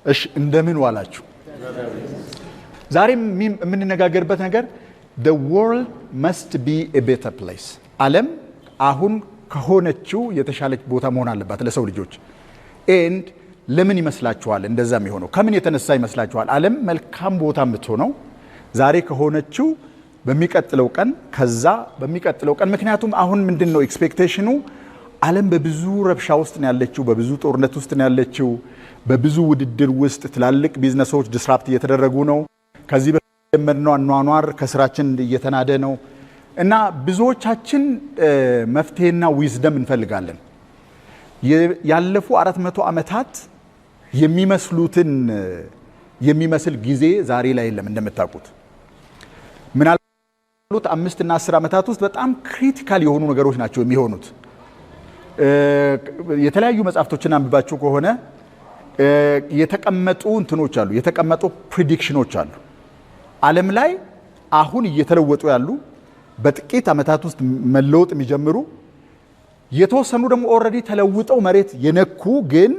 እሺ እንደምን ዋላችሁ? ዛሬም የምንነጋገርበት ነገር the world must be a better place ዓለም አሁን ከሆነችው የተሻለች ቦታ መሆን አለባት ለሰው ልጆች። and ለምን ይመስላችኋል እንደዛ የሚሆነው? ከምን የተነሳ ይመስላችኋል ዓለም መልካም ቦታ የምትሆነው ዛሬ ከሆነችው በሚቀጥለው ቀን ከዛ በሚቀጥለው ቀን? ምክንያቱም አሁን ምንድነው ኤክስፔክቴሽኑ? ዓለም በብዙ ረብሻ ውስጥ ነው ያለችው፣ በብዙ ጦርነት ውስጥ ነው ያለችው፣ በብዙ ውድድር ውስጥ ትላልቅ ቢዝነሶች ዲስራፕት እየተደረጉ ነው። ከዚህ በመጀመርነው አኗኗር ከስራችን እየተናደ ነው እና ብዙዎቻችን መፍትሄና ዊዝደም እንፈልጋለን። ያለፉ 400 ዓመታት የሚመስል ጊዜ ዛሬ ላይ የለም። እንደምታውቁት ምናልባት 5 እና 10 ዓመታት ውስጥ በጣም ክሪቲካል የሆኑ ነገሮች ናቸው የሚሆኑት። የተለያዩ መጽሐፍቶችን አንብባችሁ ከሆነ የተቀመጡ እንትኖች አሉ፣ የተቀመጡ ፕሪዲክሽኖች አሉ ዓለም ላይ አሁን እየተለወጡ ያሉ፣ በጥቂት ዓመታት ውስጥ መለወጥ የሚጀምሩ፣ የተወሰኑ ደግሞ ኦልሬዲ ተለውጠው መሬት የነኩ ግን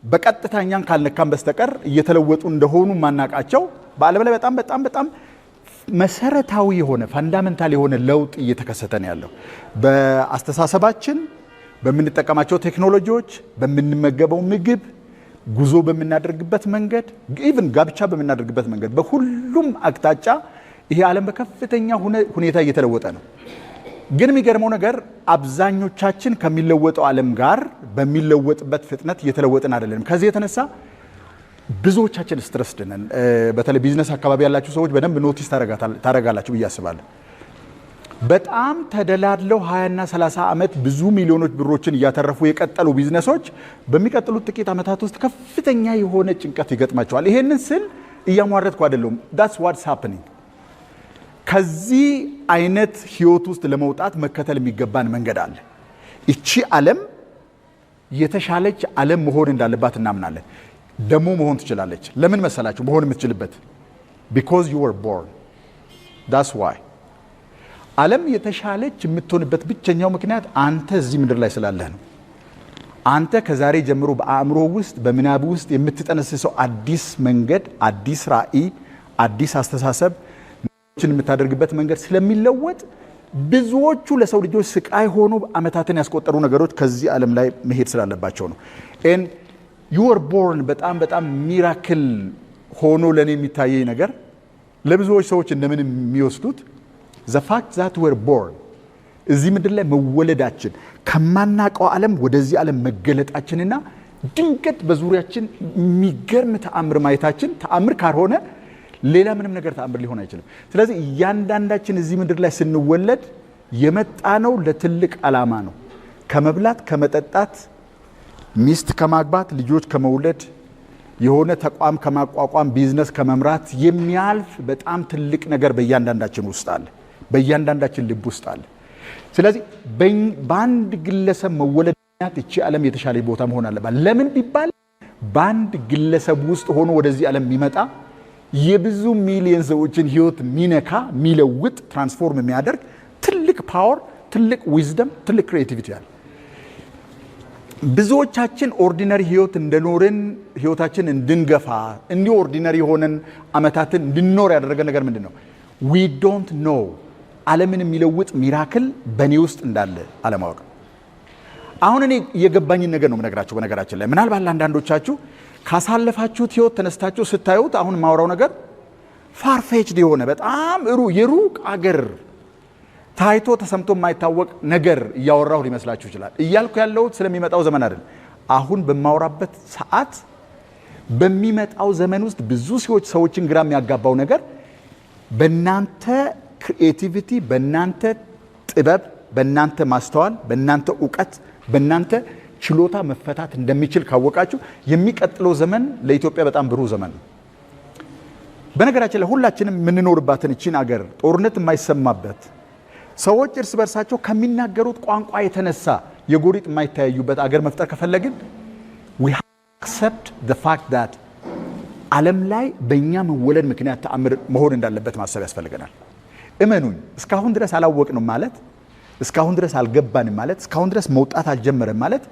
በቀጥታኛን ካልነካም በስተቀር እየተለወጡ እንደሆኑ ማናቃቸው በዓለም ላይ በጣም መሰረታዊ የሆነ ፋንዳሜንታል የሆነ ለውጥ እየተከሰተ ነው ያለው። በአስተሳሰባችን፣ በምንጠቀማቸው ቴክኖሎጂዎች፣ በምንመገበው ምግብ፣ ጉዞ በምናደርግበት መንገድ፣ ኢቭን ጋብቻ በምናደርግበት መንገድ፣ በሁሉም አቅጣጫ ይሄ ዓለም በከፍተኛ ሁኔታ እየተለወጠ ነው። ግን የሚገርመው ነገር አብዛኞቻችን ከሚለወጠው ዓለም ጋር በሚለወጥበት ፍጥነት እየተለወጥን አይደለም። ከዚህ የተነሳ ብዙዎቻችን ስትረስድ ነን። በተለይ ቢዝነስ አካባቢ ያላችሁ ሰዎች በደንብ ኖቲስ ታረጋላችሁ ብዬ አስባለሁ። በጣም ተደላድለው 20 እና 30 ዓመት ብዙ ሚሊዮኖች ብሮችን እያተረፉ የቀጠሉ ቢዝነሶች በሚቀጥሉት ጥቂት ዓመታት ውስጥ ከፍተኛ የሆነ ጭንቀት ይገጥማቸዋል። ይሄንን ስል እያሟረትኩ አይደለም። that's what's happening። ከዚህ አይነት ህይወት ውስጥ ለመውጣት መከተል የሚገባን መንገድ አለ። እቺ ዓለም የተሻለች ዓለም መሆን እንዳለባት እናምናለን። ደሞ መሆን ትችላለች። ለምን መሰላችሁ መሆን የምትችልበት? because you were born, that's why። ዓለም የተሻለች የምትሆንበት ብቸኛው ምክንያት አንተ እዚህ ምድር ላይ ስላለህ ነው። አንተ ከዛሬ ጀምሮ በአእምሮ ውስጥ በምናብ ውስጥ የምትጠነስሰው አዲስ መንገድ፣ አዲስ ራዕይ፣ አዲስ አስተሳሰብ የምታደርግበት መንገድ ስለሚለወጥ ብዙዎቹ ለሰው ልጆች ስቃይ ሆኖ ዓመታትን ያስቆጠሩ ነገሮች ከዚህ ዓለም ላይ መሄድ ስላለባቸው ነው። and you were born በጣም ሚራክል ሆኖ ለኔ የሚታየኝ ነገር ለብዙዎች ሰዎች እንደምን የሚወስዱት the fact that we were born እዚህ ምድር ላይ መወለዳችን ከማናቀው ዓለም ወደዚህ ዓለም መገለጣችንና ድንገት በዙሪያችን የሚገርም ተአምር ማየታችን ተአምር ካልሆነ ሌላ ምንም ነገር ተአምር ሊሆን አይችልም። ስለዚህ እያንዳንዳችን እዚህ ምድር ላይ ስንወለድ የመጣነው ለትልቅ ዓላማ ነው። ከመብላት ከመጠጣት፣ ሚስት ከማግባት፣ ልጆች ከመውለድ፣ የሆነ ተቋም ከማቋቋም፣ ቢዝነስ ከመምራት የሚያልፍ በጣም ትልቅ ነገር በእያንዳንዳችን ውስጥ አለ፣ በእያንዳንዳችን ልብ ውስጥ አለ። ስለዚህ በአንድ ግለሰብ መወለድ እቺ ዓለም የተሻለ ቦታ መሆን አለባት። ለምን ቢባል በአንድ ግለሰብ ውስጥ ሆኖ ወደዚህ ዓለም የሚመጣ የብዙ ሚሊዮን ሰዎችን ህይወት ሚነካ፣ ሚለውጥ፣ ትራንስፎርም የሚያደርግ ትልቅ ፓወር፣ ትልቅ ዊዝደም፣ ትልቅ ክሪኤቲቪቲ አለ። ብዙዎቻችን ኦርዲነሪ ህይወት እንደኖርን ህይወታችን እንድንገፋ እንዲሁ ኦርዲነሪ የሆነን ዓመታትን እንድንኖር ያደረገ ነገር ምንድነው? we don't know ዓለምን የሚለውጥ ሚራክል በእኔ ውስጥ እንዳለ አለማወቅ። አሁን እኔ የገባኝን ነገር ነው የምነግራችሁ። በነገራችን ላይ ምናልባት አንዳንዶቻችሁ ካሳለፋችሁት ህይወት ተነስታችሁ ስታዩት አሁን ማውራው ነገር ፋርፌችድ የሆነ በጣም የሩቅ አገር ታይቶ ተሰምቶ የማይታወቅ ነገር እያወራሁ ሊመስላችሁ ይችላል። እያልኩ ያለሁት ስለሚመጣው ዘመን አይደል። አሁን በማውራበት ሰዓት በሚመጣው ዘመን ውስጥ ብዙ ሰዎችን ግራ የሚያጋባው ነገር በእናንተ ክሪኤቲቪቲ፣ በእናንተ ጥበብ፣ በእናንተ ማስተዋል፣ በእናንተ ዕውቀት፣ በእናንተ ችሎታ መፈታት እንደሚችል ካወቃችሁ የሚቀጥለው ዘመን ለኢትዮጵያ በጣም ብሩህ ዘመን ነው። በነገራችን ላይ ሁላችንም የምንኖርባትን እቺን አገር ጦርነት የማይሰማበት ሰዎች እርስ በርሳቸው ከሚናገሩት ቋንቋ የተነሳ የጎሪጥ የማይተያዩበት አገር መፍጠር ከፈለግን we have to accept the fact that ዓለም ላይ በእኛ መወለድ ምክንያት ተአምር መሆን እንዳለበት ማሰብ ያስፈልገናል። እመኑኝ እስካሁን ድረስ አላወቅንም ማለት፣ እስካሁን ድረስ አልገባንም ማለት፣ እስካሁን ድረስ መውጣት አልጀመረም ማለት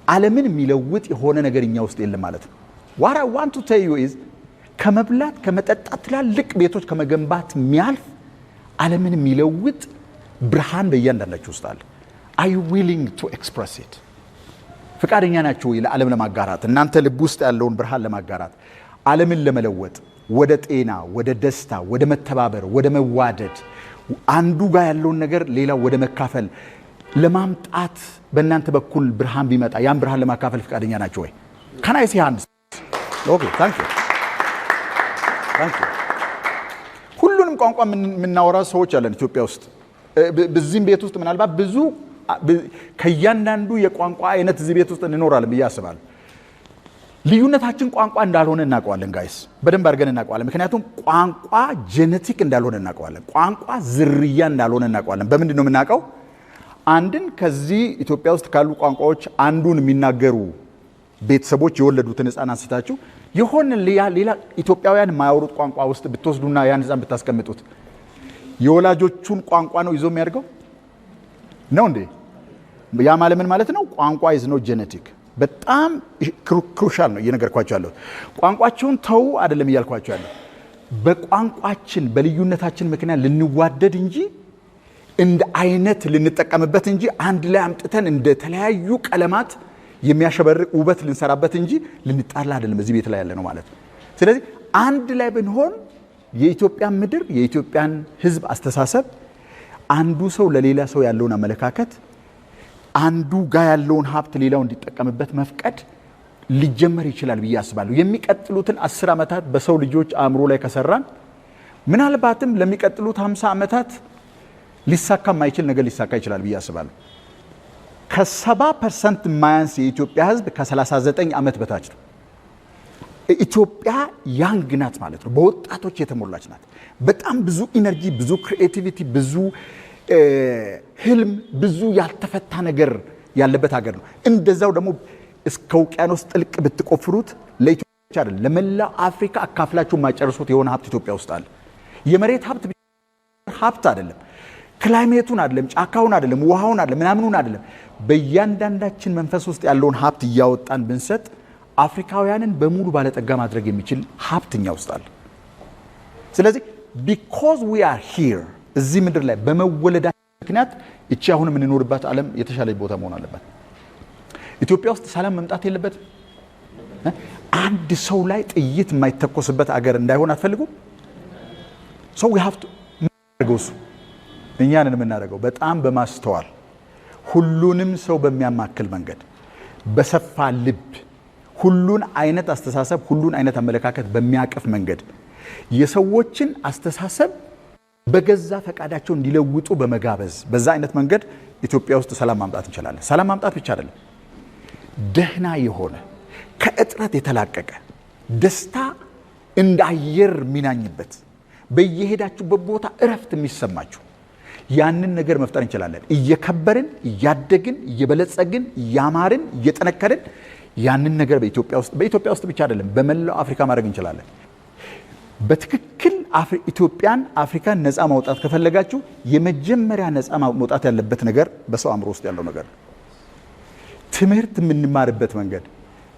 ዓለምን የሚለውጥ የሆነ ነገር እኛ ውስጥ የለም ማለት ነው። what I want to tell you is ከመብላት ከመጠጣት ትላልቅ ቤቶች ከመገንባት የሚያልፍ ዓለምን የሚለውጥ ብርሃን በእያንዳንዳችሁ ውስጥ አለ። are you willing to express it? ፈቃደኛ ናችሁ ወይ ለዓለም ለማጋራት? እናንተ ልብ ውስጥ ያለውን ብርሃን ለማጋራት፣ ዓለምን ለመለወጥ፣ ወደ ጤና፣ ወደ ደስታ፣ ወደ መተባበር፣ ወደ መዋደድ፣ አንዱ ጋር ያለውን ነገር ሌላው ወደ መካፈል ለማምጣት በእናንተ በኩል ብርሃን ቢመጣ ያን ብርሃን ለማካፈል ፈቃደኛ ናችሁ ወይ? can I see hands? okay, thank you. ሁሉንም ቋንቋ የምናወራ ሰዎች አለን ኢትዮጵያ ውስጥ። በዚህም ቤት ውስጥ ምናልባት ብዙ ከእያንዳንዱ የቋንቋ አይነት እዚህ ቤት ውስጥ እንኖራለን ብዬ አስባለሁ። ልዩነታችን ቋንቋ እንዳልሆነ እናውቀዋለን ጋይስ፣ በደንብ አድርገን እናውቀዋለን። ምክንያቱም ቋንቋ ጄኔቲክ እንዳልሆነ እናውቀዋለን። ቋንቋ ዝርያ እንዳልሆነ እናውቀዋለን። በምንድን ነው የምናውቀው? አንድን ከዚህ ኢትዮጵያ ውስጥ ካሉ ቋንቋዎች አንዱን የሚናገሩ ቤተሰቦች የወለዱትን ሕፃን አንስታችሁ የሆነ ሌላ ኢትዮጵያውያን የማያወሩት ቋንቋ ውስጥ ብትወስዱና ያን ሕፃን ብታስቀምጡት የወላጆቹን ቋንቋ ነው ይዞ የሚያድገው ነው እንዴ? ያ ማለት ምን ማለት ነው? ቋንቋ is not genetic። በጣም ክሩሻል ነው እየነገርኳቸው ያለሁት። ቋንቋቸውን ተው አይደለም እያልኳቸው ያለሁት። በቋንቋችን በልዩነታችን ምክንያት ልንዋደድ እንጂ እንደ አይነት ልንጠቀምበት እንጂ አንድ ላይ አምጥተን እንደ ተለያዩ ቀለማት የሚያሸበርቅ ውበት ልንሰራበት እንጂ ልንጣላ አይደለም እዚህ ቤት ላይ ያለ ነው ማለት ነው። ስለዚህ አንድ ላይ ብንሆን የኢትዮጵያን ምድር የኢትዮጵያን ሕዝብ አስተሳሰብ አንዱ ሰው ለሌላ ሰው ያለውን አመለካከት አንዱ ጋር ያለውን ሀብት ሌላው እንዲጠቀምበት መፍቀድ ሊጀመር ይችላል ብዬ አስባለሁ። የሚቀጥሉትን 10 ዓመታት በሰው ልጆች አእምሮ ላይ ከሰራን ምናልባትም ለሚቀጥሉት 50 ዓመታት ሊሳካ የማይችል ነገር ሊሳካ ይችላል ብዬ አስባለሁ። ከ70% የማያንስ የኢትዮጵያ ሕዝብ ከ39 ዓመት በታች ነው። ኢትዮጵያ ያንግ ናት ማለት ነው። በወጣቶች የተሞላች ናት። በጣም ብዙ ኢነርጂ፣ ብዙ ክሪኤቲቪቲ፣ ብዙ ህልም፣ ብዙ ያልተፈታ ነገር ያለበት ሀገር ነው። እንደዛው ደግሞ እስከ ውቅያኖስ ጥልቅ ብትቆፍሩት ለኢትዮጵያ አይደለም ለመላው አፍሪካ አካፍላችሁ የማይጨርሱት የሆነ ሀብት ኢትዮጵያ ውስጥ አለ። የመሬት ሀብት አይደለም፣ ክላይሜቱን አይደለም፣ ጫካውን አይደለም፣ ውሃውን አይደለም፣ ምናምኑን አይደለም። በእያንዳንዳችን መንፈስ ውስጥ ያለውን ሀብት እያወጣን ብንሰጥ አፍሪካውያንን በሙሉ ባለጠጋ ማድረግ የሚችል ሀብት እኛ ውስጥ አለ። ስለዚህ because we are here እዚህ ምድር ላይ በመወለዳችን ምክንያት እቺ አሁን የምንኖርባት ዓለም የተሻለ ቦታ መሆን አለበት። ኢትዮጵያ ውስጥ ሰላም መምጣት የለበትም። አንድ ሰው ላይ ጥይት የማይተኮስበት አገር እንዳይሆን አትፈልጉም? ሰው we have to ማድረገውሱ እኛንን የምናደርገው በጣም በማስተዋል ሁሉንም ሰው በሚያማክል መንገድ በሰፋ ልብ ሁሉን አይነት አስተሳሰብ ሁሉን አይነት አመለካከት በሚያቀፍ መንገድ የሰዎችን አስተሳሰብ በገዛ ፈቃዳቸው እንዲለውጡ በመጋበዝ በዛ አይነት መንገድ ኢትዮጵያ ውስጥ ሰላም ማምጣት እንችላለን። ሰላም ማምጣት ብቻ አይደለም፣ ደህና የሆነ ከእጥረት የተላቀቀ ደስታ እንደ አየር የሚናኝበት በየሄዳችሁበት ቦታ እረፍት የሚሰማችሁ ያንን ነገር መፍጠር እንችላለን። እየከበርን እያደግን እየበለጸግን እያማርን እየጠነከርን ያንን ነገር በኢትዮጵያ ውስጥ ብቻ አይደለም በመላው አፍሪካ ማድረግ እንችላለን። በትክክል አፍሪካን ነፃ ማውጣት ከፈለጋችሁ የመጀመሪያ ነፃ ማውጣት ያለበት ነገር በሰው አእምሮ ውስጥ ያለው ነገር ነው። ትምህርት የምንማርበት መንገድ፣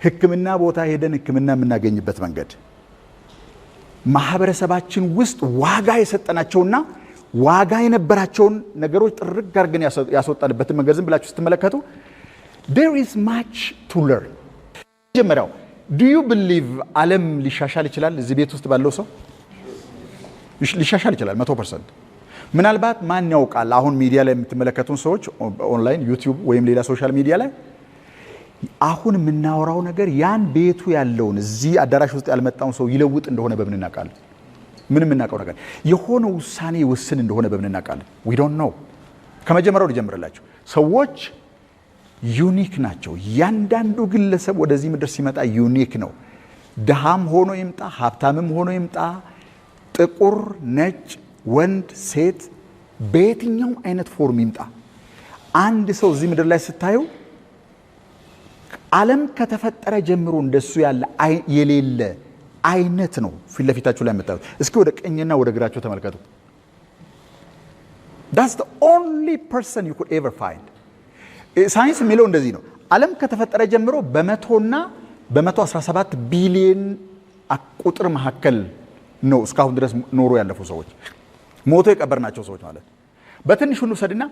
ሕክምና ቦታ ሄደን ሕክምና የምናገኝበት መንገድ፣ ማህበረሰባችን ውስጥ ዋጋ የሰጠናቸውና ዋጋ የነበራቸውን ነገሮች ጥርግ አድርገን ያስወጣንበትን መንገድ ዝም ብላችሁ ስትመለከቱ there is much to learn። መጀመሪያው do you believe ዓለም ሊሻሻል ይችላል? እዚህ ቤት ውስጥ ባለው ሰው ሊሻሻል ይችላል 100%። ምናልባት ማን ያውቃል? አሁን ሚዲያ ላይ የምትመለከቱን ሰዎች ኦንላይን ዩቲዩብ ወይም ሌላ ሶሻል ሚዲያ ላይ አሁን የምናወራው ነገር ያን ቤቱ ያለውን እዚህ አዳራሽ ውስጥ ያልመጣውን ሰው ይለውጥ እንደሆነ በምን እናውቃለን? ምንም እናውቀው ነገር የሆነ ውሳኔ ይወስን እንደሆነ በምን እናውቃለን? we don't know። ከመጀመሪያው ልጀምርላችሁ። ሰዎች ዩኒክ ናቸው። ያንዳንዱ ግለሰብ ወደዚህ ምድር ሲመጣ ዩኒክ ነው። ድሃም ሆኖ ይምጣ፣ ሀብታምም ሆኖ ይምጣ፣ ጥቁር፣ ነጭ፣ ወንድ፣ ሴት፣ በየትኛውም አይነት ፎርም ይምጣ፣ አንድ ሰው እዚህ ምድር ላይ ስታዩ ዓለም ከተፈጠረ ጀምሮ እንደሱ ያለ የሌለ አይነት ነው ፊት ለፊታችሁ ላይ የምታዩት። እስኪ ወደ ቀኝና ወደ ግራችሁ ተመልከቱ። that's the only person you could ever find። ሳይንስ የሚለው እንደዚህ ነው። ዓለም ከተፈጠረ ጀምሮ በመቶና በ117 ቢሊዮን ቁጥር መካከል ነው እስካሁን ድረስ ኖሮ ያለፉ ሰዎች ሞቶ የቀበርናቸው ሰዎች ማለት በትንሹ እንውሰድና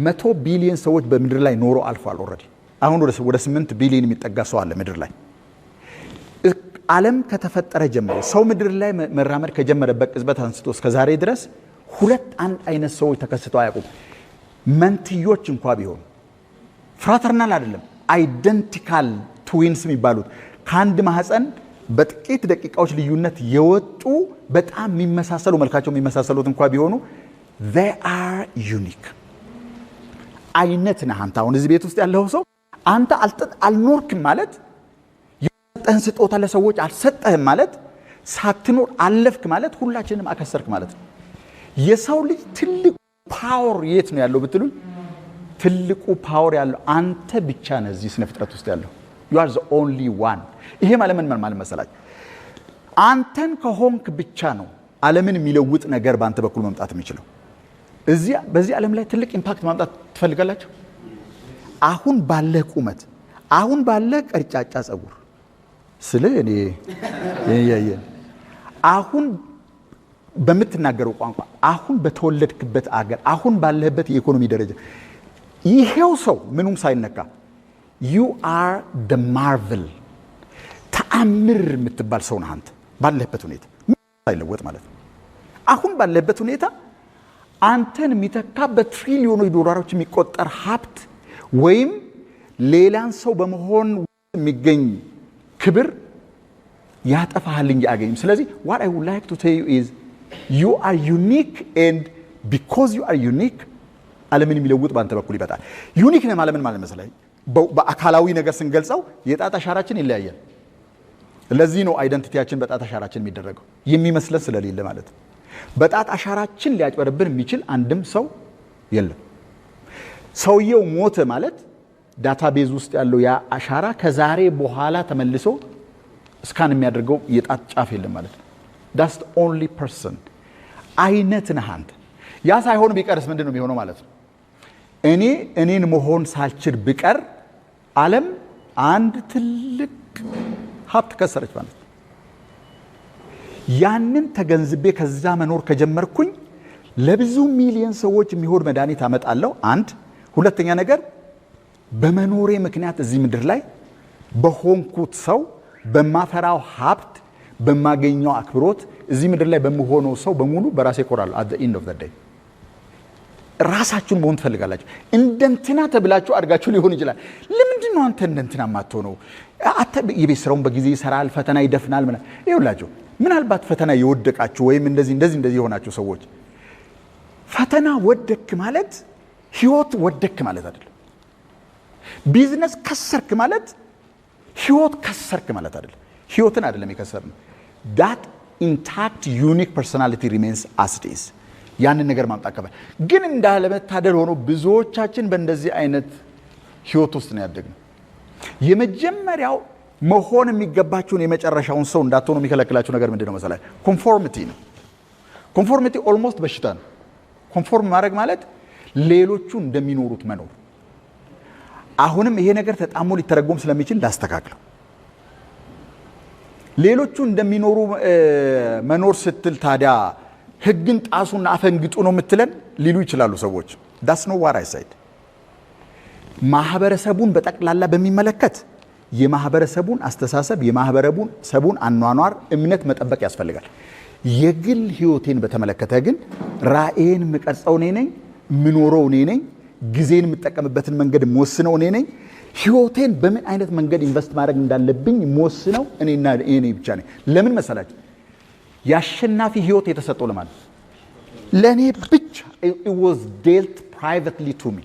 100 ቢሊዮን ሰዎች በምድር ላይ ኖሮ አልፏል ኦልሬዲ አሁን ወደ 8 ቢሊዮን የሚጠጋ ሰው አለ ምድር ላይ ዓለም ከተፈጠረ ጀምሮ ሰው ምድር ላይ መራመድ ከጀመረበት ቅጽበት አንስቶ እስከ ዛሬ ድረስ ሁለት አንድ አይነት ሰዎች ተከስተው አያውቁም መንትዮች እንኳን ቢሆኑ ፍራተርናል አይደለም አይደንቲካል ትዊንስ የሚባሉት ከአንድ ማህፀን በጥቂት ደቂቃዎች ልዩነት የወጡ በጣም የሚመሳሰሉ መልካቸው የሚመሳሰሉት እንኳን ቢሆኑ they are unique አይነት ነህ አንተ አሁን እዚህ ቤት ውስጥ ያለው ሰው አንተ አልኖርክም ማለት የሰጠህን ስጦታ ለሰዎች አልሰጠህም ማለት ሳትኖር አለፍክ ማለት ሁላችንም አከሰርክ ማለት ነው የሰው ልጅ ትልቁ ፓወር የት ነው ያለው ብትሉኝ ትልቁ ፓወር ያለው አንተ ብቻ ነህ እዚህ ስነ ፍጥረት ውስጥ ያለው you are the only one ይሄ ማለት ምን ማለት መሰላችሁ አንተን ከሆንክ ብቻ ነው ዓለምን የሚለውጥ ነገር በአንተ በኩል መምጣት የሚችለው እዚህ በዚህ ዓለም ላይ ትልቅ ኢምፓክት ማምጣት ትፈልጋላችሁ አሁን ባለ ቁመት አሁን ባለ ቀርጫጫ ጸጉር ስለ እኔ ያየን አሁን በምትናገረው ቋንቋ አሁን በተወለድክበት አገር አሁን ባለህበት የኢኮኖሚ ደረጃ ይሄው ሰው ምንም ሳይነካ you are the marvel ተአምር የምትባል ሰው ነህ አንተ ባለህበት ሁኔታ ሳይለወጥ ማለት ነው አሁን ባለህበት ሁኔታ አንተን የሚተካ በትሪሊዮኖች ዶላሮች የሚቆጠር ሀብት ወይም ሌላን ሰው በመሆን የሚገኝ ክብር ያጠፋሃል እንጂ አገኝም ስለዚህ what I would like to tell you is you are unique and because you are unique ዓለምን የሚለውጥ ባንተ በኩል ይበጣል ዩኒክ ነህ ማለት ምን ማለት መሰለኝ በአካላዊ ነገር ስንገልጸው የጣት አሻራችን ይለያያል ለዚህ ነው አይደንቲቲያችን በጣት አሻራችን የሚደረገው የሚመስለን ስለሌለ ማለት ነው በጣት አሻራችን ሊያጭበረብን የሚችል አንድም ሰው የለም ሰውየው ሞተ ማለት ዳታቤዝ ውስጥ ያለው ያ አሻራ ከዛሬ በኋላ ተመልሶ ስካን የሚያደርገው የጣት ጫፍ የለም ማለት ነው that's the only person አይነት ነህ አንተ ያ ሳይሆን ቢቀርስ ምንድነው የሚሆነው ማለት ነው እኔን መሆን ሳልችል ቢቀር ዓለም አንድ ትልቅ ሀብት ከሰረች ማለት ያንን ተገንዝቤ ከዛ መኖር ከጀመርኩኝ ለብዙ ሚሊዮን ሰዎች የሚሆን መድኃኒት አመጣለሁ አንድ ሁለተኛ ነገር በመኖሬ ምክንያት እዚህ ምድር ላይ በሆንኩት ሰው በማፈራው ሀብት በማገኘው አክብሮት እዚህ ምድር ላይ በመሆነው ሰው በሙሉ በራሴ እኮራለሁ at the end of the day ራሳችሁን መሆን ትፈልጋላችሁ እንደንትና ተብላችሁ አድጋችሁ ሊሆን ይችላል ለምንድን ነው አንተ እንደንትና ማትሆነው አተ የቤት ስራውን በጊዜ ይሰራል ፈተና ይደፍናል ማለት ይውላችሁ ምናልባት ፈተና የወደቃችሁ ወይም እንደዚህ የሆናችሁ ሰዎች ፈተና ወደክ ማለት ህይወት ወደክ ማለት አይደለም ቢዝነስ ከሰርክ ማለት ህይወት ከሰርክ ማለት አይደለም ህይወትን አይደለም የከሰርነው that intact unique personality remains as it is ያንን ነገር ማምጣት ከበ ግን እንዳለመታደል ሆኖ ብዙዎቻችን በእንደዚህ አይነት ህይወት ውስጥ ነው ያደግነው የመጀመሪያው መሆን የሚገባችሁን የመጨረሻውን ሰው እንዳትሆኑ የሚከለክላችሁ ነገር ምንድነው መሰላችሁ ኮንፎርሚቲ ነው ኮንፎርሚቲ ኦልሞስት በሽታ ነው ኮንፎርም ማድረግ ማለት ሌሎቹ እንደሚኖሩት መኖር አሁንም ይሄ ነገር ተጣሞ ሊተረጎም ስለሚችል ላስተካክለው ሌሎቹ እንደሚኖሩ መኖር ስትል ታዲያ ህግን ጣሱና አፈንግጡ ነው የምትለን ሊሉ ይችላሉ ሰዎች that's not what I said ማህበረሰቡን በጠቅላላ በሚመለከት የማህበረሰቡን አስተሳሰብ የማህበረሰቡን አኗኗር እምነት መጠበቅ ያስፈልጋል የግል ህይወቴን በተመለከተ ግን ራእዬን ምቀርጸው እኔ ነኝ ምኖረው እኔ ነኝ ጊዜን የምጠቀምበትን መንገድ ሞስነው እኔ ነኝ ህይወቴን በምን አይነት መንገድ ኢንቨስት ማድረግ እንዳለብኝ ሞስነው እኔና እኔ ብቻ ነኝ ለምን መሰላችሁ ያሸናፊ ህይወት የተሰጠው ለማን ለኔ ብቻ it was dealt privately to me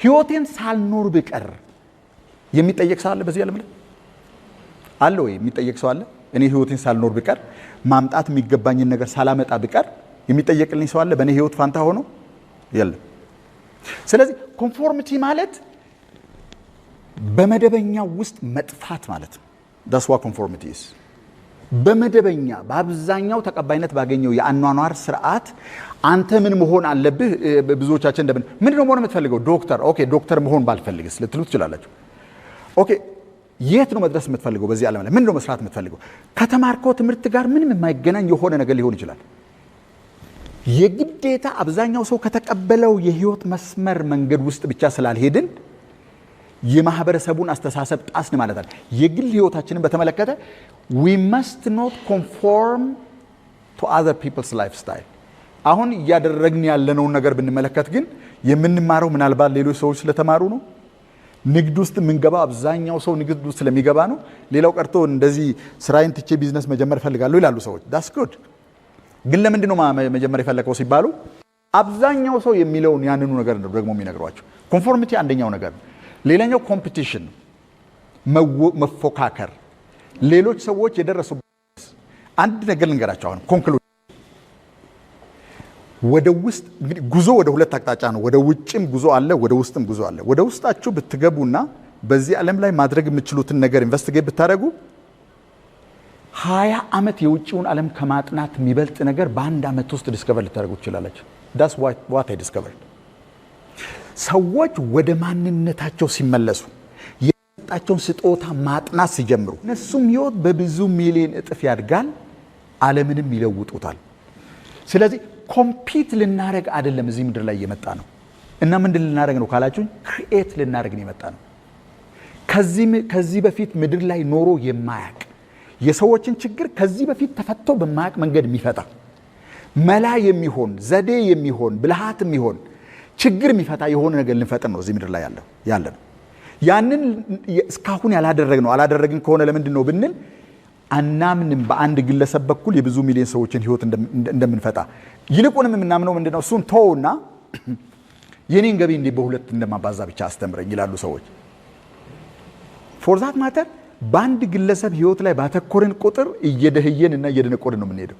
ህይወቴን ሳልኖር ብቀር የሚጠየቅ ሰው አለ በዚህ ዓለም ላይ አለ ወይ የሚጠየቅ ሰው አለ እኔ ህይወቴን ሳልኖር ብቀር ማምጣት የሚገባኝን ነገር ሳላመጣ ብቀር የሚጠየቅልኝ ሰው አለ በእኔ ህይወት ፋንታ ሆኖ የለም ስለዚህ ኮንፎርሚቲ ማለት በመደበኛው ውስጥ መጥፋት ማለት ነው that's what conformity is በመደበኛ በአብዛኛው ተቀባይነት ባገኘው የአኗኗር ስርዓት አንተ ምን መሆን አለብህ ብዙዎቻችን ምንድነው መሆን የምትፈልገው ዶክተር ኦኬ ዶክተር መሆን ባልፈልግስ ልትሉ ትችላላችሁ ኦኬ የት ነው መድረስ የምትፈልገው? በዚህ ዓለም ላይ ምን ነው መስራት የምትፈልገው? ከተማርከው ትምህርት ጋር ምንም የማይገናኝ የሆነ ነገር ሊሆን ይችላል። የግዴታ አብዛኛው ሰው ከተቀበለው የህይወት መስመር መንገድ ውስጥ ብቻ ስላልሄድን የማህበረሰቡን አስተሳሰብ ጣስን ማለት አይደል። የግል ህይወታችንን በተመለከተ we must not conform to other people's lifestyle። አሁን እያደረግን ያለነውን ነገር ብንመለከት ግን የምንማረው ምናልባት ሌሎች ሰዎች ስለተማሩ ነው። ንግድ ውስጥ የምንገባ አብዛኛው ሰው ንግድ ውስጥ ስለሚገባ ነው። ሌላው ቀርቶ እንደዚህ ስራዬን ትቼ ቢዝነስ መጀመር እፈልጋለሁ ይላሉ ሰዎች። that's good። ግን ለምንድን ነው መጀመር የፈለከው ሲባሉ አብዛኛው ሰው የሚለውን ያንኑ ነገር ነው ደግሞ የሚነግሯቸው። ኮንፎርሚቲ አንደኛው ነገር ነው። ሌላኛው ኮምፒቲሽን፣ መፎካከር፣ ሌሎች ሰዎች የደረሱበት አንድ ነገር ልንገራቸው። አሁን ኮንክሉዥን ወደ ውስጥ እንግዲህ ጉዞ ወደ ሁለት አቅጣጫ ነው። ወደ ውጭም ጉዞ አለ፣ ወደ ውስጥም ጉዞ አለ። ወደ ውስጣችሁ ብትገቡና በዚህ ዓለም ላይ ማድረግ የምትችሉትን ነገር ኢንቨስቲጌት ብታደርጉ 20 ዓመት የውጭውን ዓለም ከማጥናት የሚበልጥ ነገር በአንድ ዓመት ውስጥ ዲስከቨር ልታደርጉ ትችላላችሁ። that's what I discovered። ሰዎች ወደ ማንነታቸው ሲመለሱ የሰጣቸውን ስጦታ ማጥናት ሲጀምሩ እነሱም ህይወት በብዙ ሚሊዮን እጥፍ ያድጋል፣ ዓለምንም ይለውጡታል። ስለዚህ ኮምፒት ልናደርግ አይደለም እዚህ ምድር ላይ የመጣ ነው። እና ምንድን ልናደርግ ነው ካላችሁኝ ክሪኤት ልናደርግ ነው የመጣ ነው። ከዚህ በፊት ምድር ላይ ኖሮ የማያቅ የሰዎችን ችግር ከዚህ በፊት ተፈቶ በማያቅ መንገድ የሚፈታ መላ የሚሆን ዘዴ የሚሆን ብልሃት የሚሆን ችግር የሚፈታ የሆነ ነገር ልንፈጥር ነው እዚህ ምድር ላይ ያለ ነው። ያንን እስካሁን አላደረግን ከሆነ ለምንድን ነው ብንል አናምንም በአንድ ግለሰብ በኩል የብዙ ሚሊዮን ሰዎችን ህይወት እንደምንፈታ። ይልቁንም የምናምነው ምንድነው እሱን ተውና የኔን ገቢ እንዴ በሁለት እንደማባዛ ብቻ አስተምረኝ ይላሉ ሰዎች። ፎር ዛት ማተር በአንድ ግለሰብ ህይወት ላይ ባተኮርን ቁጥር እየደህየን እና እየደነቆርን ነው የምንሄደው።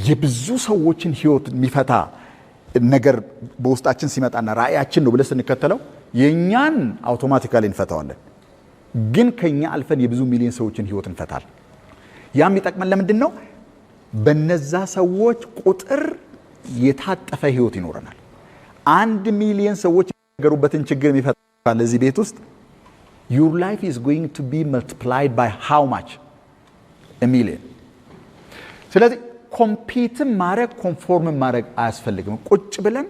የብዙ ሰዎችን ህይወት የሚፈታ ነገር በውስጣችን ሲመጣና ራእያችን ነው ብለን ስንከተለው የኛን አውቶማቲካሊ እንፈታዋለን። ግን ከኛ አልፈን የብዙ ሚሊዮን ሰዎችን ህይወት እንፈታል። ያም ይጠቅመን ለምንድን ነው? በነዛ ሰዎች ቁጥር የታጠፈ ህይወት ይኖረናል። 1 ሚሊዮን ሰዎች የሚገሩበትን ችግር የሚፈታ ለዚህ ቤት ውስጥ your life is going to be multiplied by how much? a million። ስለዚህ ኮምፒትም ማድረግ ኮንፎርም ማድረግ አያስፈልግም። ቁጭ ብለን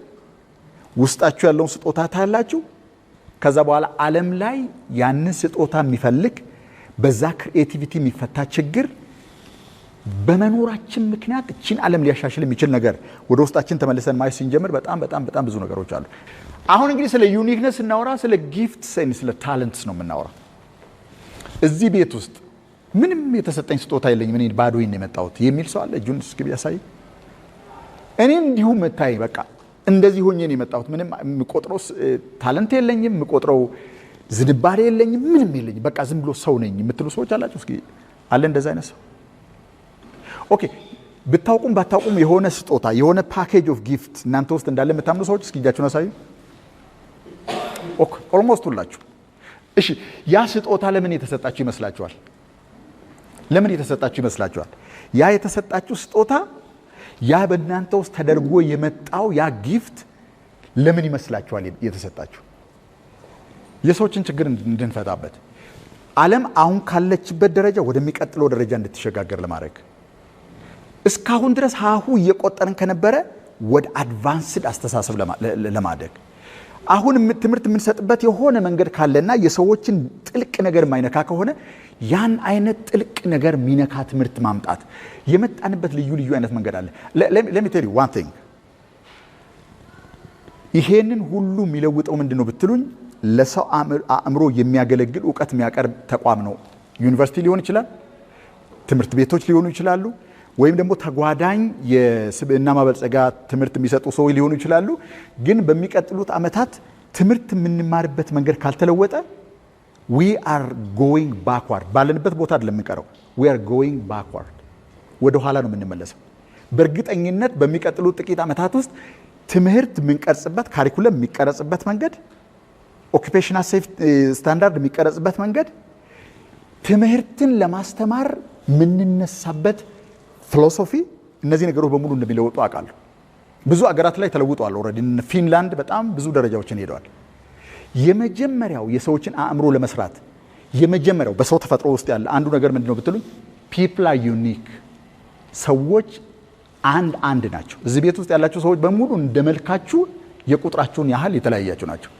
ውስጣችሁ ያለውን ስጦታ ታያላችሁ። ከዛ በኋላ ዓለም ላይ ያንን ስጦታ የሚፈልግ በዛ ክሪኤቲቪቲ የሚፈታ ችግር በመኖራችን ምክንያት እቺን ዓለም ሊያሻሽል የሚችል ነገር ወደ ውስጣችን ተመልሰን ማየት ስንጀምር በጣም ብዙ ነገሮች አሉ። አሁን እንግዲህ ስለ ዩኒክነስ እናወራ፣ ስለ ጊፍትስ እና ስለ ታለንትስ ነው የምናወራ። እዚህ ቤት ውስጥ ምንም የተሰጠኝ ስጦታ የለኝም እኔ ባዶዬን የመጣሁት የሚል ሰው አለ? እጁን እስኪ ያሳይ። እኔ እንዲሁ መታይ በቃ እንደዚህ ሆኜ ነው የመጣሁት፣ ምንም የምቆጥረው ታለንት የለኝም፣ የምቆጥረው ዝንባሌ የለኝም፣ ምንም የለኝም፣ በቃ ዝም ብሎ ሰው ነኝ የምትሉ ሰዎች አላችሁ? እስኪ አለ እንደዛ አይነት ሰው? ኦኬ፣ ብታውቁም ባታውቁም የሆነ ስጦታ የሆነ ፓኬጅ ኦፍ ጊፍት እናንተ ውስጥ እንዳለ የምታምኑ ሰዎች እስኪ እጃችሁን አሳዩ። ኦኬ፣ ኦልሞስት ሁላችሁ። እሺ፣ ያ ስጦታ ለምን የተሰጣችሁ ይመስላችኋል? ለምን የተሰጣችሁ ይመስላችኋል? ያ የተሰጣችሁ ስጦታ ያ በእናንተ ውስጥ ተደርጎ የመጣው ያ ጊፍት ለምን ይመስላችኋል የተሰጣችሁ? የሰዎችን ችግር እንድንፈታበት፣ ዓለም አሁን ካለችበት ደረጃ ወደሚቀጥለው ደረጃ እንድትሸጋገር ለማድረግ፣ እስካሁን ድረስ ሀሁ እየቆጠርን ከነበረ ወደ አድቫንስድ አስተሳሰብ ለማደግ፣ አሁን ትምህርት የምንሰጥበት የሆነ መንገድ ካለና የሰዎችን ጥልቅ ነገር የማይነካ ከሆነ ያን አይነት ጥልቅ ነገር ሚነካ ትምህርት ማምጣት የመጣንበት ልዩ አይነት መንገድ አለ። let me tell you one thing። ይሄንን ሁሉ የሚለውጠው ምንድነው ብትሉኝ ለሰው አእምሮ የሚያገለግል ዕውቀት የሚያቀርብ ተቋም ነው። ዩኒቨርሲቲ ሊሆን ይችላል፣ ትምህርት ቤቶች ሊሆኑ ይችላሉ፣ ወይም ደግሞ ተጓዳኝ የስብዕና ማበልጸጋ ትምህርት የሚሰጡ ሰዎች ሊሆኑ ይችላሉ። ግን በሚቀጥሉት ዓመታት ትምህርት የምንማርበት መንገድ ካልተለወጠ we are going backward። ባለንበት ቦታ አይደለም የምንቀረው፣ we are going backward። ወደ ኋላ ነው የምንመለሰው። በእርግጠኝነት በሚቀጥሉት ጥቂት ዓመታት ውስጥ ትምህርት የምንቀርጽበት ካሪኩለም የሚቀረጽበት መንገድ፣ ኦኩፔሽናል ሴፍ ስታንዳርድ የሚቀረጽበት መንገድ፣ ትምህርትን ለማስተማር የምንነሳበት ፊሎሶፊ፣ እነዚህ ነገሮች በሙሉ እንደሚለወጡ አውቃለሁ። ብዙ አገራት ላይ ተለውጠዋል። ኦልሬዲ ፊንላንድ በጣም ብዙ ደረጃዎችን ሄደዋል። የመጀመሪያው የሰዎችን አእምሮ ለመስራት የመጀመሪያው በሰው ተፈጥሮ ውስጥ ያለ አንዱ ነገር ምንድነው ብትሉኝ people are unique ሰዎች አንድ ናቸው። እዚህ ቤት ውስጥ ያላችሁ ሰዎች በሙሉ እንደመልካችሁ የቁጥራችሁን ያህል የተለያያችሁ ናቸው።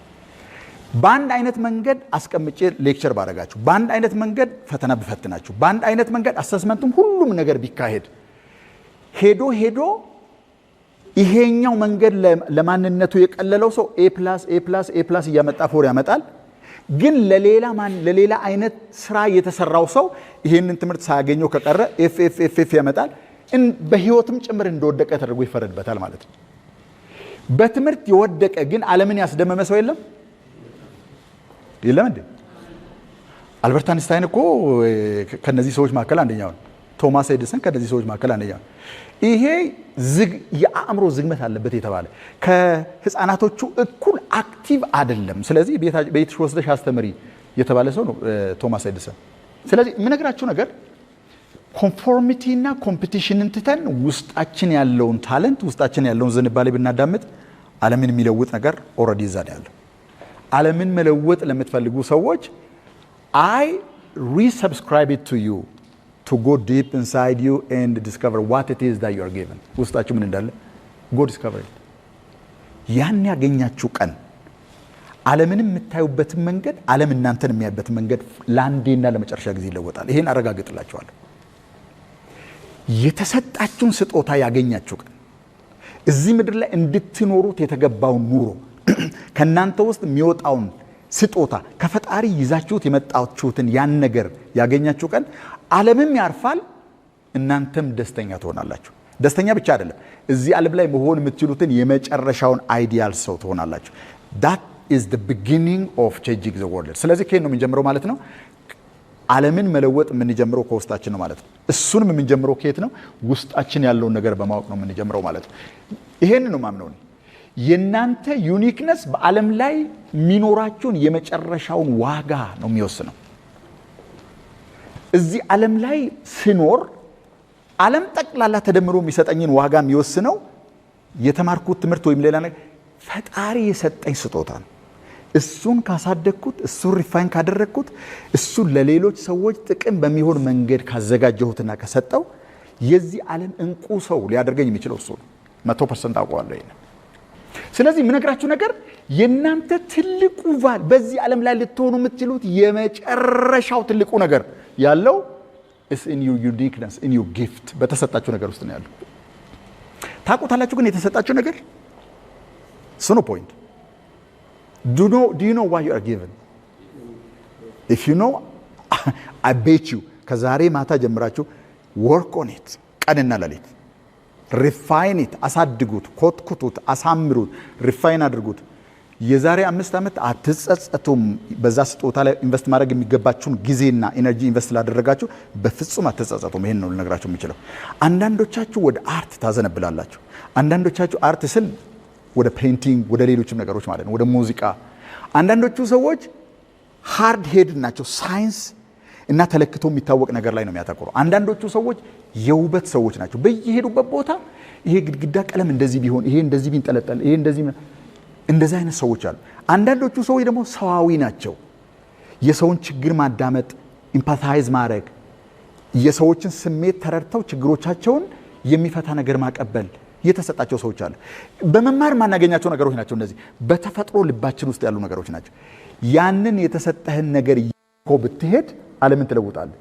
በአንድ አይነት መንገድ አስቀምጬ ሌክቸር ባረጋችሁ፣ በአንድ አይነት መንገድ ፈተና ብፈትናችሁ፣ በአንድ አይነት መንገድ አሰስመንቱም ሁሉም ነገር ቢካሄድ ሄዶ ይሄኛው መንገድ ለማንነቱ የቀለለው ሰው ኤ+ እያመጣ ፎር ያመጣል። ግን ለሌላ አይነት ስራ የተሰራው ሰው ይሄንን ትምህርት ሳያገኘው ከቀረ ኤፍ ያመጣል። በህይወትም ጭምር እንደወደቀ ተደርጎ ይፈረድበታል ማለት ነው። በትምህርት የወደቀ ግን ዓለምን ያስደመመ ሰው የለም እንዴ? አልበርት አንስታይን እኮ ከነዚህ ሰዎች መካከል አንደኛው ነው። ቶማስ ኤዲሰን ከነዚህ ሰዎች መካከል አንደኛው ነው። ይሄ የአእምሮ ዝግመት አለበት የተባለ ከህፃናቶቹ እኩል አክቲቭ አይደለም። ስለዚህ ቤትሽ ወስደሽ አስተምሪ የተባለ ሰው ነው ቶማስ ኤዲሰን። ስለዚህ የምነግራችሁ ነገር ኮንፎርሚቲ እና ኮምፒቲሽንን ትተን ውስጣችን ያለውን ታለንት ውስጣችን ያለውን ዝንባሌ ብናዳምጥ ዓለምን የሚለውጥ ነገር ኦልሬዲ እዛ ነው ያለው። ዓለምን መለወጥ ለምትፈልጉ ሰዎች I resubscribe it to you to go deep inside you and discover what it is that you are given. ውስጣችሁ ምን እንዳለ go discover it. ያን ያገኛችሁ ቀን ዓለምን የምታዩበትን መንገድ ዓለም እናንተን የሚያዩበትን መንገድ ለአንዴና ለመጨረሻ ጊዜ ይለወጣል። ይሄን አረጋግጥላችኋለሁ። የተሰጣችሁን ስጦታ ያገኛችሁ ቀን እዚህ ምድር ላይ እንድትኖሩት የተገባውን ኑሮ ከናንተ ውስጥ የሚወጣውን ስጦታ ከፈጣሪ ይዛችሁት የመጣችሁትን ያን ነገር ያገኛችሁ ቀን ዓለምም ያርፋል፣ እናንተም ደስተኛ ትሆናላችሁ። ደስተኛ ብቻ አይደለም፣ እዚህ ዓለም ላይ መሆን የምትችሉትን የመጨረሻውን አይዲያል ሰው ትሆናላችሁ። that is the beginning of changing the world። ስለዚህ ከየት ነው የምንጀምረው ማለት ነው? ዓለምን መለወጥ የምንጀምረው ከውስጣችን ነው ማለት ነው። እሱንም የምንጀምረው ከየት ነው? ውስጣችን ያለውን ነገር በማወቅ ነው የምንጀምረው ማለት ነው። ይሄን ነው ማምነው ነው የናንተ ዩኒክነስ በዓለም ላይ የሚኖራችሁን የመጨረሻውን ዋጋ ነው የሚወስነው። እዚህ ዓለም ላይ ስኖር ዓለም ጠቅላላ ተደምሮ የሚሰጠኝን ዋጋ የሚወስነው የተማርኩት ትምህርት ወይም ሌላ ነገር ፈጣሪ የሰጠኝ ስጦታ ነው። እሱን ካሳደግኩት፣ እሱን ሪፋይን ካደረግኩት፣ እሱን ለሌሎች ሰዎች ጥቅም በሚሆን መንገድ ካዘጋጀሁትና ከሰጠው የዚህ ዓለም እንቁ ሰው ሊያደርገኝ የሚችለው እሱ ነው። 100% አውቀዋለሁ ይሄን። ስለዚህ የምነግራችሁ ነገር የናንተ ትልቁ በዚህ ዓለም ላይ ልትሆኑ የምትችሉት የመጨረሻው ትልቁ ነገር ያለው is in your uniqueness, in your gift። በተሰጣችሁ ነገር ውስጥ ነው ያለው። ታውቁታላችሁ ግን የተሰጣችሁ ነገር እሱ ነው ፖይንት። Do you know why you are given? If you know, I bet you ከዛሬ ማታ ጀምራችሁ work on it። ቀንና ሌሊት ሪፋይን ኢት፣ አሳድጉት፣ ኮትኩቱት፣ አሳምሩት፣ ሪፋይን አድርጉት። የዛሬ 5 ዓመት አትጸጸቱም። በዛ ስጦታ ላይ ኢንቨስት ማድረግ የሚገባችሁን ጊዜና ኤነርጂ ኢንቨስት ላደረጋችሁ በፍጹም አትጸጸቱም። ይሄን ነው ልነግራችሁ የምችለው። አንዳንዶቻችሁ ወደ አርት ታዘነብላላችሁ። አንዳንዶቻችሁ አርት ስል ወደ ፔይንቲንግ፣ ወደ ሌሎችም ነገሮች ማለት ነው፣ ወደ ሙዚቃ። አንዳንዶቹ ሰዎች ሃርድ ሄድ ናቸው፣ ሳይንስ እና ተለክቶ የሚታወቅ ነገር ላይ ነው የሚያተኩረው። አንዳንዶቹ ሰዎች የውበት ሰዎች ናቸው። በየሄዱበት ቦታ ይሄ ግድግዳ ቀለም እንደዚህ ቢሆን፣ ይሄ እንደዚህ ቢንጠለጠል፣ ይሄ እንደዚህ አይነት ሰዎች አሉ። አንዳንዶቹ ሰዎች ደግሞ ሰዋዊ ናቸው። የሰውን ችግር ማዳመጥ፣ ኢምፓታይዝ ማድረግ፣ የሰዎችን ስሜት ተረድተው ችግሮቻቸውን የሚፈታ ነገር ማቀበል የተሰጣቸው ሰዎች አሉ። በመማር ማናገኛቸው ነገሮች ናቸው እነዚህ። በተፈጥሮ ልባችን ውስጥ ያሉ ነገሮች ናቸው። ያንን የተሰጠህን ነገር ይኮ ብትሄድ ዓለምን ትለውጣለህ።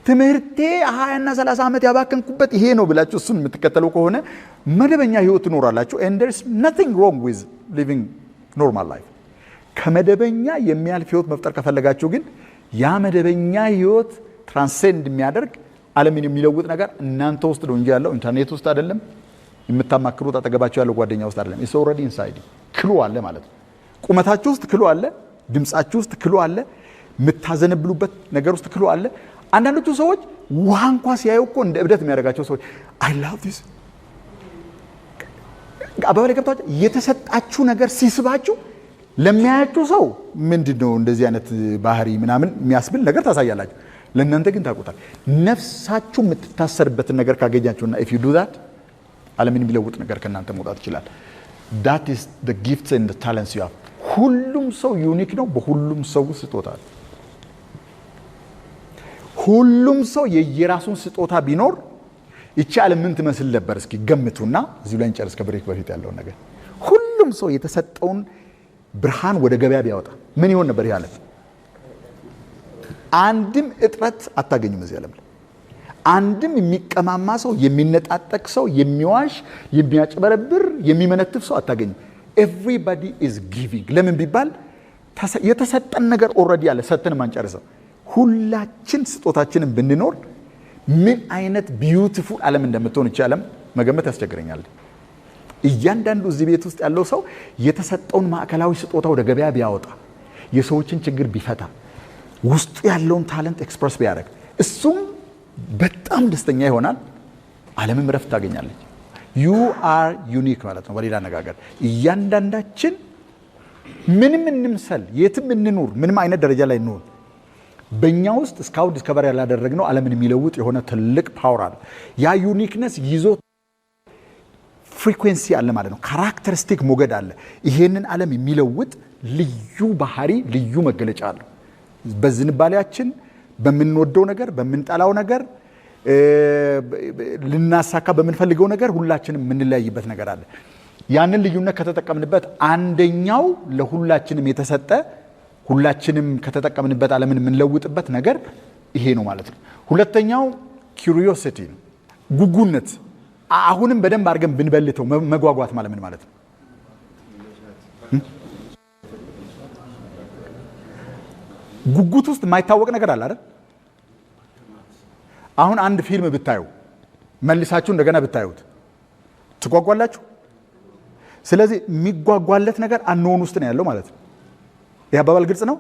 ትምህርቴ 20 እና 30 ዓመት ያባከንኩበት ይሄ ነው ብላችሁ እሱን የምትከተለው ከሆነ መደበኛ ህይወት ትኖራላችሁ። and there is nothing wrong with living normal life። ከመደበኛ የሚያልፍ ህይወት መፍጠር ከፈለጋችሁ ግን ያ መደበኛ ህይወት ትራንሴንድ የሚያደርግ ዓለምን የሚለውጥ ነገር እናንተ ውስጥ ነው እንጂ ያለው ኢንተርኔት ውስጥ አይደለም። የምታማክሩት አጠገባችሁ ያለው ጓደኛ ውስጥ አይደለም። it's already inside you። ክሉ አለ ማለት ነው። ቁመታችሁ ውስጥ ክሉ አለ፣ ድምጻችሁ ውስጥ ክሉ አለ፣ የምታዘነብሉበት ነገር ውስጥ ክሉ አለ። አንዳንዶቹ ሰዎች ውሃ እንኳን ሲያዩ እኮ እንደ እብደት የሚያደርጋቸው ሰዎች I love this አባባል ገብታችሁ የተሰጣችሁ ነገር ሲስባችሁ ለሚያያችሁ ሰው ምንድነው እንደዚህ አይነት ባህሪ ምናምን የሚያስብል ነገር ታሳያላችሁ። ለእናንተ ግን ታውቁታል። ነፍሳችሁ የምትታሰርበትን ነገር ካገኛችሁና if you do that ዓለምን የሚለውጥ ነገር ከእናንተ መውጣት ይችላል። that is the gifts and the talents you have። ሁሉም ሰው ዩኒክ ነው። በሁሉም ሰው ስጦታ ሁሉም ሰው የየራሱን ስጦታ ቢኖር ይቺ ዓለም ምን ትመስል ነበር? እስኪ ገምቱና እዚሁ ላይ እንጨርስ። ከብሬክ በፊት ያለውን ነገር ሁሉም ሰው የተሰጠውን ብርሃን ወደ ገበያ ቢያወጣ ምን ይሆን ነበር? ይህ ዓለም አንድም እጥረት አታገኙም። እዚህ ዓለም ላይ አንድም የሚቀማማ ሰው፣ የሚነጣጠቅ ሰው፣ የሚዋሽ፣ የሚያጭበረብር፣ የሚመነትፍ ሰው አታገኙም። ኤቭሪባዲ ኢዝ ጊቪንግ። ለምን ቢባል የተሰጠን ነገር ኦልሬዲ አለ፣ ሰጥተን ማንጨርሰው። ሁላችን ስጦታችንን ብንኖር ምን አይነት ቢዩቲፉል ዓለም እንደምትሆን ይቺ ዓለም መገመት ያስቸግረኛል። እያንዳንዱ እዚህ ቤት ውስጥ ያለው ሰው የተሰጠውን ማዕከላዊ ስጦታ ወደ ገበያ ቢያወጣ፣ የሰዎችን ችግር ቢፈታ፣ ውስጡ ያለውን ታለንት ኤክስፕረስ ቢያደርግ፣ እሱም በጣም ደስተኛ ይሆናል። ዓለምም ረፍት ታገኛለች። ዩ አር ዩኒክ ማለት ነው። በሌላ አነጋገር እያንዳንዳችን ምንም እንምሰል፣ የትም እንኑር፣ ምንም አይነት ደረጃ ላይ እንሆን፣ በእኛ ውስጥ እስካሁን ዲስከቨር ያላደረግነው ዓለምን የሚለውጥ የሆነ ትልቅ ፓወር አለ። ያ ዩኒክነስ ይዞ ፍሪኩዌንሲ አለ ማለት ነው። ካራክተሪስቲክ ሞገድ አለ። ይሄንን ዓለም የሚለውጥ ልዩ ባህሪ፣ ልዩ መገለጫ አለው። በዝንባሌያችን፣ በምንወደው ነገር፣ በምንጠላው ነገር፣ ልናሳካ በምንፈልገው ነገር ሁላችንም የምንለያይበት ነገር አለ። ያንን ልዩነት ከተጠቀምንበት አንደኛው ለሁላችንም የተሰጠ ሁላችንም ከተጠቀምንበት ዓለምን የምንለውጥበት ነገር ይሄ ነው ማለት ነው። ሁለተኛው ኪዩሪዮሲቲ ነው፣ ጉጉነት። አሁንም በደንብ አድርገን ብንበልተው መጓጓት ማለት ምን ማለት ነው? ጉጉት ውስጥ የማይታወቅ ነገር አለ አይደል? አሁን አንድ ፊልም ብታዩ መልሳችሁ እንደገና ብታዩት ትጓጓላችሁ። ስለዚህ የሚጓጓለት ነገር አንሆን ውስጥ ነው ያለው ማለት ነው። ይህ አባባል ግልጽ ነው።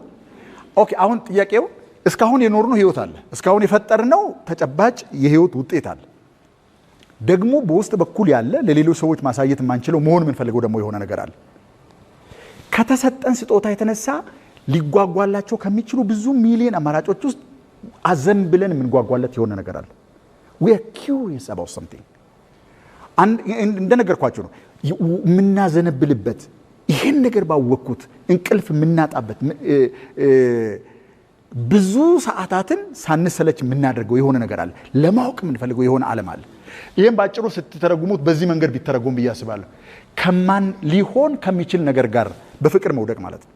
ኦኬ። አሁን ጥያቄው እስካሁን የኖርነው ህይወት አለ፣ እስካሁን የፈጠርነው ተጨባጭ የህይወት ውጤት አለ። ደግሞ በውስጥ በኩል ያለ ለሌሎች ሰዎች ማሳየት የማንችለው መሆን የምንፈልገው ደግሞ የሆነ ነገር አለ። ከተሰጠን ስጦታ የተነሳ ሊጓጓላቸው ከሚችሉ ብዙ ሚሊዮን አማራጮች ውስጥ አዘን ብለን የምንጓጓለት የሆነ ነገር አለ። we are curious about something። እንደነገርኳቸው ነው የምናዘነብልበት፣ ይሄን ነገር ባወቅኩት እንቅልፍ የምናጣበት፣ ብዙ ሰዓታትን ሳንሰለች የምናደርገው የሆነ ነገር አለ። ለማወቅ የምንፈልገው የሆነ ዓለም አለ። ይህም ባጭሩ ስትተረጉሙት በዚህ መንገድ ቢተረጉም ብዬ አስባለሁ። ከማን ሊሆን ከሚችል ነገር ጋር በፍቅር መውደቅ ማለት ነው።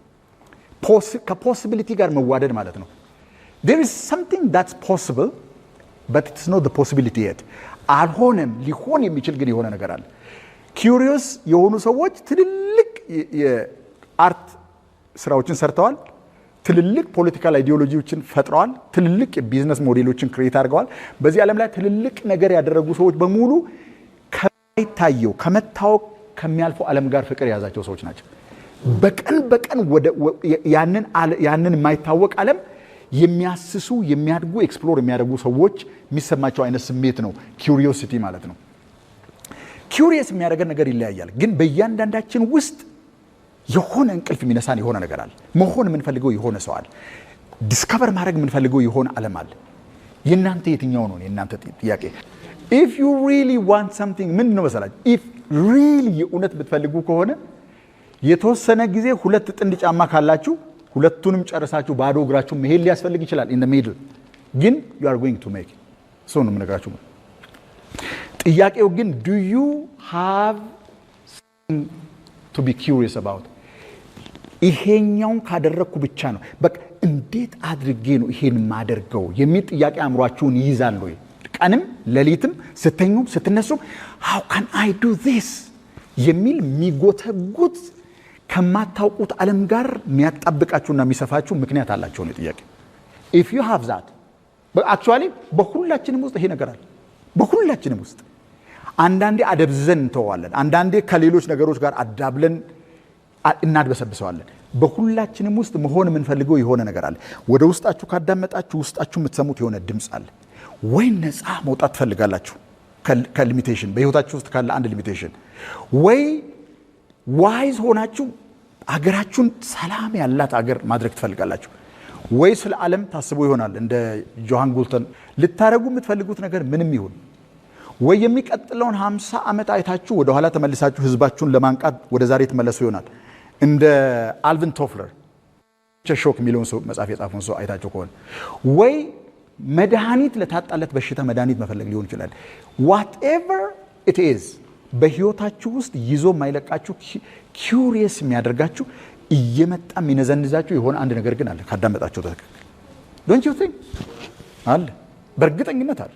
ከፖሲቢሊቲ ጋር መዋደድ ማለት ነው። there is something that's possible but it's not the possibility yet። አልሆነም፣ ሊሆን የሚችል ግን የሆነ ነገር አለ። ኪዩሪየስ የሆኑ ሰዎች ትልልቅ የአርት ስራዎችን ሰርተዋል። ትልልቅ ፖለቲካል አይዲዮሎጂዎችን ፈጥረዋል። ትልልቅ የቢዝነስ ሞዴሎችን ክሬት አድርገዋል። በዚህ ዓለም ላይ ትልልቅ ነገር ያደረጉ ሰዎች በሙሉ ከማይታየው ከመታወቅ ከሚያልፈው ዓለም ጋር ፍቅር የያዛቸው ሰዎች ናቸው። በቀን በቀን ያንን የማይታወቅ ዓለም የሚያስሱ የሚያድጉ ኤክስፕሎር የሚያደርጉ ሰዎች የሚሰማቸው አይነት ስሜት ነው ኪዩሪዮሲቲ ማለት ነው። ኪዩሪየስ የሚያደርገን ነገር ይለያያል፣ ግን በእያንዳንዳችን ውስጥ የሆነ እንቅልፍ የሚነሳን የሆነ ነገር አለ። መሆን የምንፈልገው የሆነ ሰው አለ። ዲስከቨር ማድረግ የምንፈልገው የሆነ ዓለም አለ። የእናንተ የትኛው ነው? የእናንተ ጥያቄ if you really want something ምን ነው መሰላችሁ? if really የእውነት ብትፈልጉ ከሆነ የተወሰነ ጊዜ ሁለት ጥንድ ጫማ ካላችሁ ሁለቱንም ጨርሳችሁ ባዶ እግራችሁ መሄድ ሊያስፈልግ ይችላል። in the middle ግን you are going to make so ነው የምነግራችሁ። ጥያቄው ግን do you have something to be curious about? ይሄኛውን ካደረግኩ ብቻ ነው በቃ እንዴት አድርጌ ነው ይሄን ማደርገው የሚል ጥያቄ አእምሯችሁን ይይዛል ወይ? ቀንም ሌሊትም ስተኙም ስትነሱም how can I do this የሚል የሚጎተጉት ከማታውቁት ዓለም ጋር የሚያጣብቃችሁና የሚሰፋችሁ ምክንያት አላችሁ ነው ጥያቄ። if you have that actually በሁላችንም ውስጥ ይሄ ነገር አለ። በሁላችንም ውስጥ አንዳንዴ አደብዘን እንተዋለን፣ አንዳንዴ ከሌሎች ነገሮች ጋር አዳብለን እናድበሰብሰዋለን። በሁላችንም ውስጥ መሆን የምንፈልገው የሆነ ነገር አለ። ወደ ውስጣችሁ ካዳመጣችሁ ውስጣችሁ የምትሰሙት የሆነ ድምፅ አለ። ወይ ነፃ መውጣት ትፈልጋላችሁ ከሊሚቴሽን፣ በህይወታችሁ ውስጥ ካለ አንድ ሊሚቴሽን፣ ወይ ዋይዝ ሆናችሁ አገራችሁን ሰላም ያላት አገር ማድረግ ትፈልጋላችሁ፣ ወይ ስለ ዓለም ታስቦ ይሆናል እንደ ጆሃን ጉልተን ልታረጉ የምትፈልጉት ነገር ምንም ይሁን፣ ወይ የሚቀጥለውን 50 ዓመት አይታችሁ ወደ ኋላ ተመልሳችሁ ህዝባችሁን ለማንቃት ወደ ዛሬ ተመለሱ ይሆናል እንደ አልቪን ቶፍለር ቸሾክ የሚለውን ሰው መጽሐፍ የጻፈውን ሰው አይታችሁ ከሆነ፣ ወይ መድኃኒት ለታጣለት በሽታ መድኃኒት መፈለግ ሊሆን ይችላል። whatever it is በህይወታችሁ ውስጥ ይዞ ማይለቃችሁ ኪዩሪየስ የሚያደርጋችሁ እየመጣ የሚነዘንዛችሁ የሆነ አንድ ነገር ግን አለ። ካዳመጣችሁ ተከክ don't you think አለ፣ በእርግጠኝነት አለ።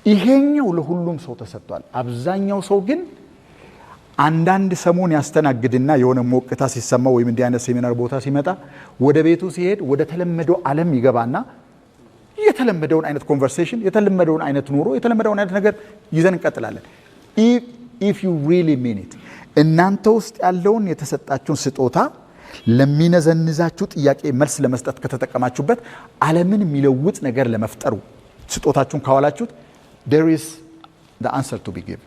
ይሄኛው ለሁሉም ሰው ተሰጥቷል። አብዛኛው ሰው ግን አንዳንድ ሰሞን ያስተናግድና የሆነ ሞቅታ ሲሰማው ወይም እንዲህ አይነት ሴሚናር ቦታ ሲመጣ ወደ ቤቱ ሲሄድ ወደ ተለመደው ዓለም ይገባና የተለመደውን አይነት ኮንቨርሴሽን፣ የተለመደውን አይነት ኑሮ፣ የተለመደውን አይነት ነገር ይዘን እንቀጥላለን። if you really mean it እናንተ ውስጥ ያለውን የተሰጣችሁን ስጦታ ለሚነዘንዛችሁ ጥያቄ መልስ ለመስጠት ከተጠቀማችሁበት ዓለምን የሚለውጥ ነገር ለመፍጠሩ ስጦታችሁን ካዋላችሁት there is the answer to be given።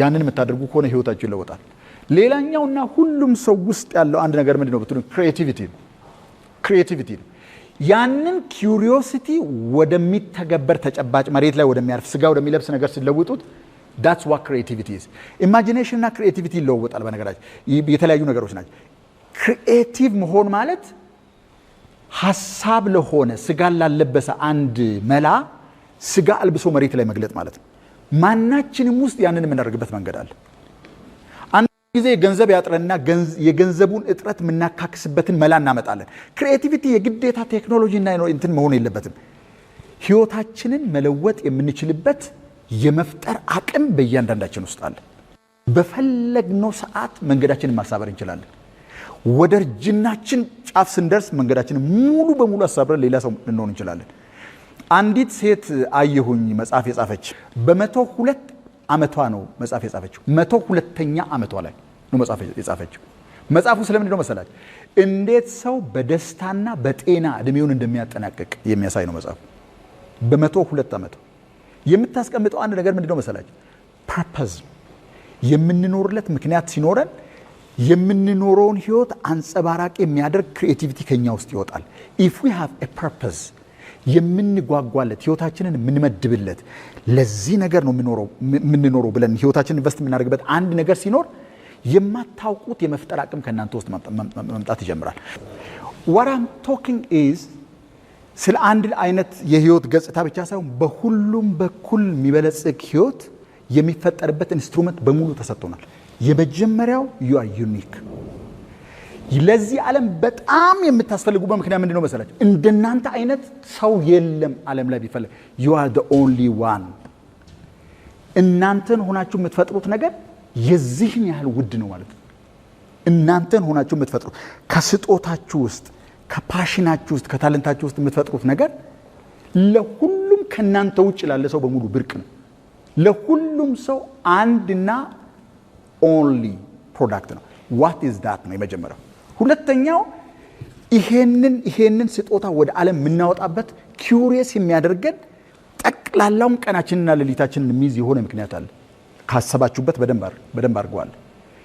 ያንን የምታደርጉ ከሆነ ህይወታችሁ ይለወጣል። ሌላኛውና ሁሉም ሰው ውስጥ ያለው አንድ ነገር ምንድነው ብትሉ ክሪኤቲቪቲ ነው። ያንን ኪዩሪዮሲቲ ወደሚተገበር ተጨባጭ መሬት ላይ ወደሚያርፍ ስጋ ወደሚለብስ ነገር ሲለውጡት that's what creativity is። ኢማጂኔሽን እና ክሪኤቲቪቲ ይለወጣል። በነገራችን የተለያዩ ነገሮች ናቸው። ክሪኤቲቭ መሆን ማለት ሐሳብ ለሆነ ስጋ ላለበሰ አንድ መላ ስጋ አልብሶ መሬት ላይ መግለጥ ማለት ነው። ማናችንም ውስጥ ያንን የምናደርግበት መንገድ አለ። አንድ ጊዜ ገንዘብ ያጥረና የገንዘቡን እጥረት የምናካክስበትን መላ እናመጣለን። ክሪኤቲቪቲ የግዴታ ቴክኖሎጂ እና እንትን መሆን የለበትም። ህይወታችንን መለወጥ የምንችልበት የመፍጠር አቅም በእያንዳንዳችን ውስጥ አለ። በፈለግነው ሰዓት መንገዳችንን ማሳበር እንችላለን። ወደ እርጅናችን ጫፍ ስንደርስ መንገዳችንን ሙሉ በሙሉ አሳብረን ሌላ ሰው ልንሆን እንችላለን። አንዲት ሴት አየሁኝ መጽሐፍ የጻፈች በ102 ዓመቷ ነው መጽሐፍ የጻፈችው። 102ኛ ዓመቷ ላይ ነው መጽሐፍ የጻፈችው። መጽሐፉ ስለምንድን ነው መሰላችሁ? እንዴት ሰው በደስታና በጤና እድሜውን እንደሚያጠናቅቅ የሚያሳይ ነው መጽሐፉ። በ102 ዓመቷ የምታስቀምጠው አንድ ነገር ምንድን ነው መሰላችሁ? ፐርፐዝ። የምንኖርለት ምክንያት ሲኖረን የምንኖረውን ህይወት አንጸባራቂ የሚያደርግ ክሪኤቲቪቲ ከኛ ውስጥ ይወጣል። if we have a purpose የምንጓጓለት ህይወታችንን የምንመድብለት ለዚህ ነገር ነው የምንኖረው ብለን ህይወታችንን ኢንቨስት የምናደርግበት አንድ ነገር ሲኖር የማታውቁት የመፍጠር አቅም ከእናንተ ውስጥ መምጣት ይጀምራል። what I'm talking is ስለ አንድ አይነት የህይወት ገጽታ ብቻ ሳይሆን በሁሉም በኩል የሚበለጽግ ህይወት የሚፈጠርበት ኢንስትሩመንት በሙሉ ተሰጥቶናል። የመጀመሪያው you are unique። ለዚህ ዓለም በጣም የምታስፈልጉበት ምክንያት ምንድነው መሰላችሁ? እንደናንተ አይነት ሰው የለም ዓለም ላይ ቢፈልግ። you are the only one። እናንተን ሆናችሁ የምትፈጥሩት ነገር የዚህን ያህል ውድ ነው ማለት ነው። እናንተን ሆናችሁ የምትፈጥሩት ከስጦታችሁ ውስጥ ከፓሽናችሁ ውስጥ ከታለንታችሁ ውስጥ የምትፈጥሩት ነገር ለሁሉም ከናንተ ውጭ ላለ ሰው በሙሉ ብርቅ ነው። ለሁሉም ሰው አንድና ኦንሊ ፕሮዳክት ነው። what is that ነው የመጀመሪያው። ሁለተኛው ይሄንን ስጦታ ወደ ዓለም የምናወጣበት ኪዩሪየስ የሚያደርገን ጠቅላላውን ቀናችንና ሌሊታችንን የሚይዝ የሆነ ምክንያት አለ። ካሰባችሁበት በደንብ አድርገዋል።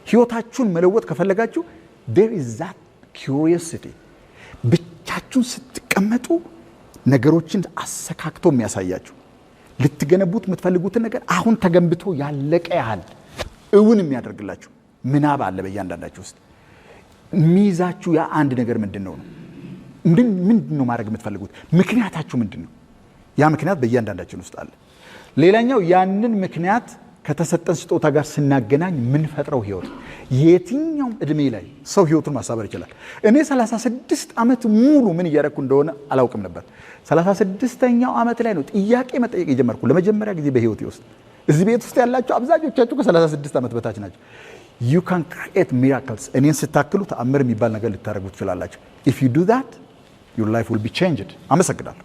ህይወታችሁን መለወጥ ከፈለጋችሁ there is that curiosity። ብቻችሁን ስትቀመጡ ነገሮችን አሰካክቶ የሚያሳያችሁ ልትገነቡት የምትፈልጉትን ነገር አሁን ተገንብቶ ያለቀ ያህል እውን የሚያደርግላችሁ ምናብ አለ በእያንዳንዳችሁ ውስጥ። ሚዛችሁ ያ አንድ ነገር ምንድነው? ምንድነው ማድረግ የምትፈልጉት? ምክንያታችሁ ምንድነው? ያ ምክንያት በእያንዳንዳችን ውስጥ አለ። ሌላኛው ያንን ምክንያት ከተሰጠን ስጦታ ጋር ስናገናኝ ምን ፈጥረው ህይወት የትኛውም እድሜ ላይ ሰው ህይወቱን ማሳበር ይችላል። እኔ 36 ዓመት ሙሉ ምን እያደረኩ እንደሆነ አላውቅም ነበር። 36ኛው ዓመት ላይ ነው ጥያቄ መጠየቅ የጀመርኩ ለመጀመሪያ ጊዜ በህይወቴ ውስጥ። እዚህ ቤት ውስጥ ያላችሁ አብዛኞቻችሁ ከ36 ዓመት በታች ናቸው። you can create miracles። እኔን ስታክሉ ተአምር የሚባል ነገር ልታደርጉ ትችላላችሁ። if you do that your life will be changed። አመሰግናለሁ።